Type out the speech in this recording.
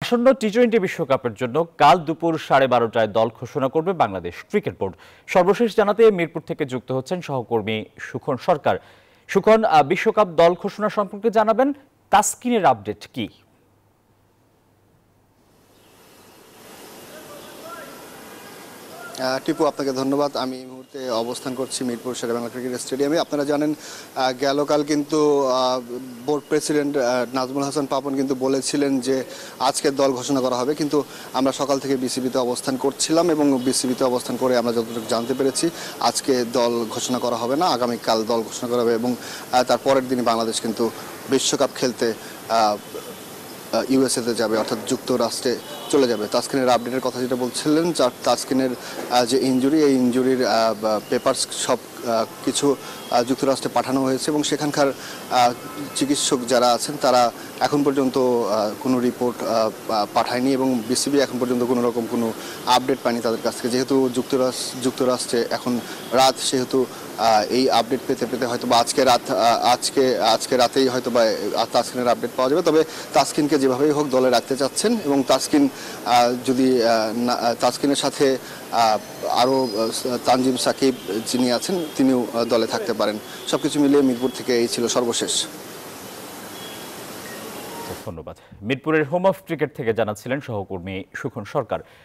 আসন্ন টি-20 বিশ্বকাপের জন্য কাল দুপুর 12:30টায় দল ঘোষণা করবে বাংলাদেশ ক্রিকেট বোর্ড। সর্বশেষ জানাতে মিরপুর থেকে যুক্ত হচ্ছেন সহকর্মী সুখন সরকার। সুখন, বিশ্বকাপ দল ঘোষণা সম্পর্কে জানাবেন, তাসকিনের আপডেট কি? টিপু, আপনাকে ধন্যবাদ। আমি এই মুহূর্তে অবস্থান করছি মিরপুর শেরেবাংলা ক্রিকেট স্টেডিয়ামে। আপনারা জানেন গেলকাল কিন্তু বোর্ড প্রেসিডেন্ট নাজমুল হাসান পাপন কিন্তু বলেছিলেন যে আজকের দল ঘোষণা করা হবে, কিন্তু আমরা সকাল থেকে বিসিবিতে অবস্থান করছিলাম এবং বিসিবিতে অবস্থান করে আমরা যতটুকু জানতে পেরেছি আজকে দল ঘোষণা করা হবে না, আগামীকাল দল ঘোষণা করা হবে এবং তার পরের দিনই বাংলাদেশ কিন্তু বিশ্বকাপ খেলতে ইউএসএতে যাবে, অর্থাৎ যুক্তরাষ্ট্রে চলে যাবে। তাসকিনের আপডেটের কথা যেটা বলছিলেন, তাসকিনের যে ইনজুরি, এই ইনজুরির পেপারস সব কিছু যুক্তরাষ্ট্রে পাঠানো হয়েছে এবং সেখানকার চিকিৎসক যারা আছেন তারা এখন পর্যন্ত কোনো রিপোর্ট পাঠায়নি এবং বিসিবি এখন পর্যন্ত কোনো রকম কোনো আপডেট পায়নি তাদের কাছ থেকে। যেহেতু যুক্তরাষ্ট্রে এখন রাত, সেহেতু এই আপডেট পেতে পেতে হয়তো বা আজকে রাতেই হয়তো বা তাসকিনের আপডেট পাওয়া যাবে। তবে তাসকিনকে যেভাবেই হোক দলে রাখতে চাচ্ছেন এবং তাসকিন যদি তাসকিনের সাথে আরও তানজিম সাকিব যিনি আছেন তিনিও দলে থাকতে পারেন। সবকিছু মিলিয়ে মিরপুর থেকে এই ছিল সর্বশেষ। ধন্যবাদ। মিরপুরের হোম অফ ক্রিকেট থেকে জানাচ্ছিলেন সহকর্মী সুখন সরকার।